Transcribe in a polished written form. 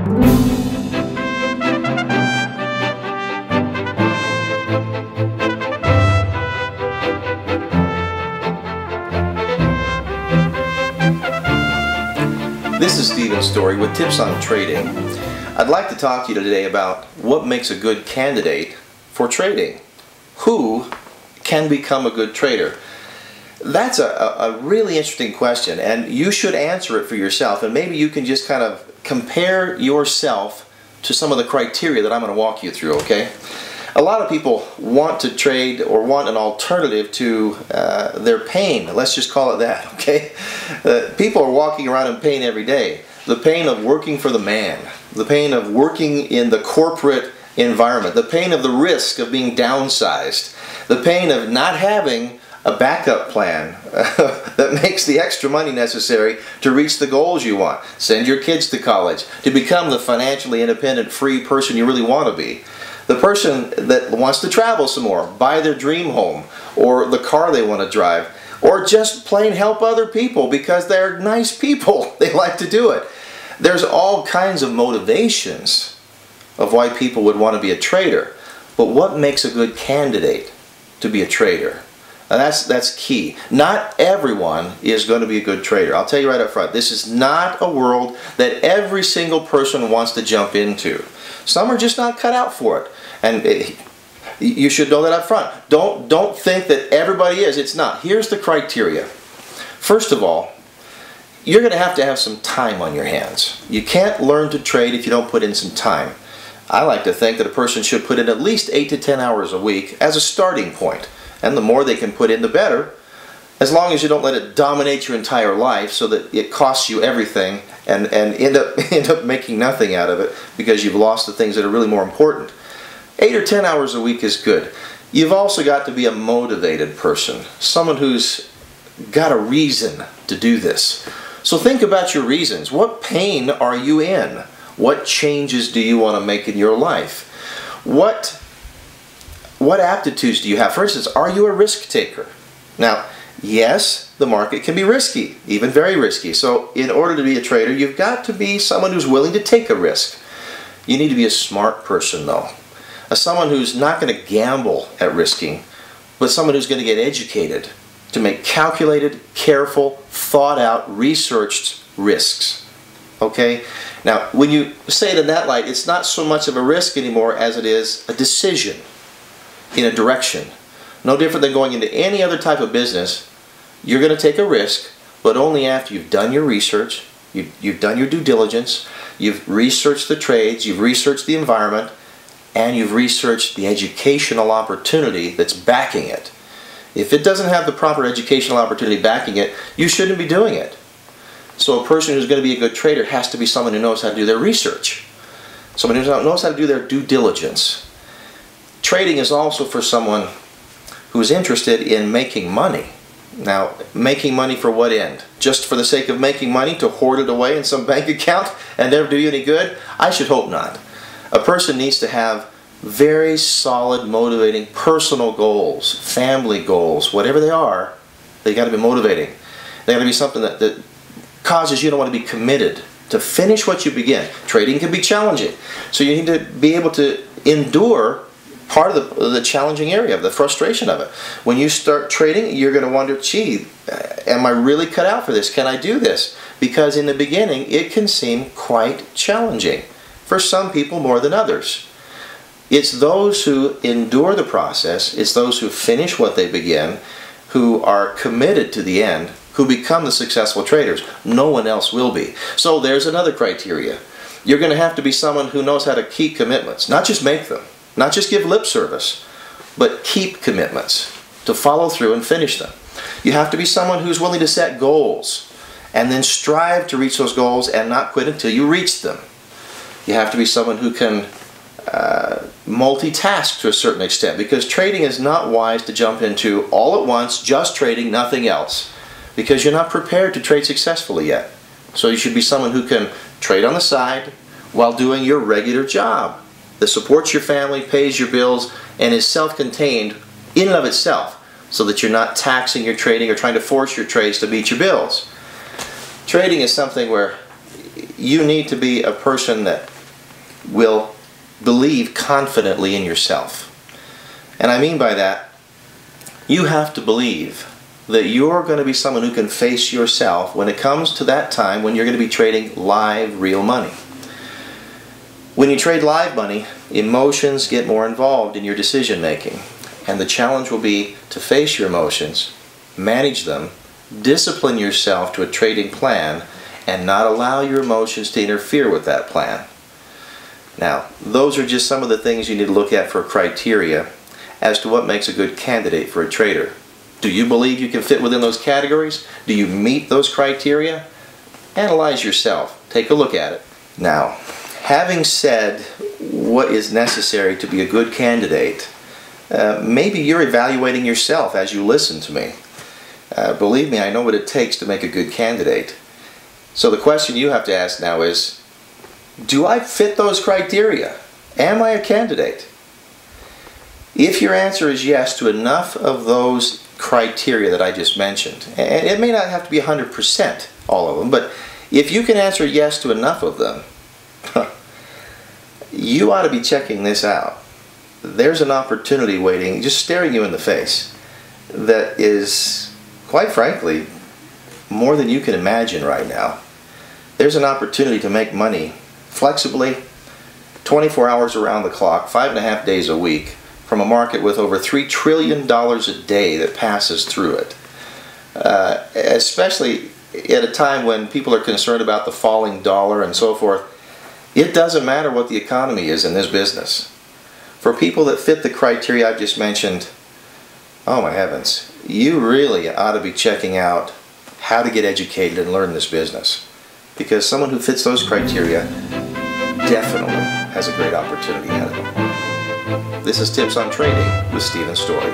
This is Steven's Story with tips on trading. I'd like to talk to you today about what makes a good candidate for trading. Who can become a good trader? That's a really interesting question, and you should answer it for yourself, and maybe you can just kind of compare yourself to some of the criteria that I'm going to walk you through, okay? A lot of people want to trade or want an alternative to their pain. Let's just call it that, okay? People are walking around in pain every day. The pain of working for the man, the pain of working in the corporate environment, the pain of the risk of being downsized, the pain of not having a backup plan that makes the extra money necessary to reach the goals you want. Send your kids to college, to become the financially independent, free person you really want to be. The person that wants to travel some more, buy their dream home, or the car they want to drive, or just plain help other people because they're nice people. They like to do it. There's all kinds of motivations of why people would want to be a trader. But what makes a good candidate to be a trader? And that's key. Not everyone is going to be a good trader. I'll tell you right up front, this is not a world that every single person wants to jump into. Some are just not cut out for it. And you should know that up front. Don't think that everybody is. It's not. Here's the criteria. First of all, you're going to have some time on your hands. You can't learn to trade if you don't put in some time. I like to think that a person should put in at least 8 to 10 hours a week as a starting point. And the more they can put in, the better, as long as you don't let it dominate your entire life so that it costs you everything and end up making nothing out of it because you've lost the things that are really more important. 8 or 10 hours a week is good. You've also got to be a motivated person, someone who's got a reason to do this. So think about your reasons. What pain are you in? What changes do you want to make in your life? What aptitudes do you have? For instance, are you a risk taker? Now, yes, the market can be risky, even very risky. So in order to be a trader, you've got to be someone who's willing to take a risk. You need to be a smart person, though. Someone who's not going to gamble at risking, but someone who's going to get educated to make calculated, careful, thought-out, researched risks. Okay? Now, when you say it in that light, it's not so much of a risk anymore as it is a decision in a direction. No different than going into any other type of business. You're going to take a risk, but only after you've done your research, you've done your due diligence, you've researched the trades, you've researched the environment, and you've researched the educational opportunity that's backing it. If it doesn't have the proper educational opportunity backing it, you shouldn't be doing it. So a person who's going to be a good trader has to be someone who knows how to do their research. Someone who knows how to do their due diligence. Trading is also for someone who's interested in making money. Now, making money for what end? Just for the sake of making money, to hoard it away in some bank account and never do you any good? I should hope not. A person needs to have very solid, motivating personal goals, family goals, whatever they are. They got to be motivating. They got to be something that causes you to want to be committed to finish what you begin. Trading can be challenging, so you need to be able to endure part of the challenging area, of the frustration of it. When you start trading, you're going to wonder, gee, am I really cut out for this? Can I do this? Because in the beginning, it can seem quite challenging. For some people more than others. It's those who endure the process, it's those who finish what they begin, who are committed to the end, who become the successful traders. No one else will be. So there's another criteria. You're going to have to be someone who knows how to keep commitments. Not just make them, not just give lip service, but keep commitments, to follow through and finish them. You have to be someone who's willing to set goals and then strive to reach those goals and not quit until you reach them. You have to be someone who can multitask to a certain extent, because trading is not wise to jump into all at once, just trading, nothing else, because you're not prepared to trade successfully yet. So you should be someone who can trade on the side while doing your regular job that supports your family, pays your bills, and is self-contained in and of itself, so that you're not taxing your trading or trying to force your trades to meet your bills. Trading is something where you need to be a person that will believe confidently in yourself. And I mean by that, you have to believe that you're going to be someone who can face yourself when it comes to that time when you're going to be trading live, real money. When you trade live money, emotions get more involved in your decision making. And the challenge will be to face your emotions, manage them, discipline yourself to a trading plan, and not allow your emotions to interfere with that plan. Now, those are just some of the things you need to look at for criteria as to what makes a good candidate for a trader. Do you believe you can fit within those categories? Do you meet those criteria? Analyze yourself. Take a look at it. Now, having said what is necessary to be a good candidate, maybe you're evaluating yourself as you listen to me. Believe me, I know what it takes to make a good candidate. So the question you have to ask now is, do I fit those criteria? Am I a candidate? If your answer is yes to enough of those criteria that I just mentioned, and it may not have to be 100% all of them, but if you can answer yes to enough of them, you ought to be checking this out. There's an opportunity waiting, just staring you in the face, that is, quite frankly, more than you can imagine right now. There's an opportunity to make money flexibly, 24 hours around the clock, 5.5 days a week, from a market with over $3 trillion a day that passes through it. Especially at a time when people are concerned about the falling dollar and so forth. It doesn't matter what the economy is in this business. For people that fit the criteria I've just mentioned, oh my heavens, you really ought to be checking out how to get educated and learn this business. Because someone who fits those criteria definitely has a great opportunity ahead of them. This is Tips on Trading with Stephen Story.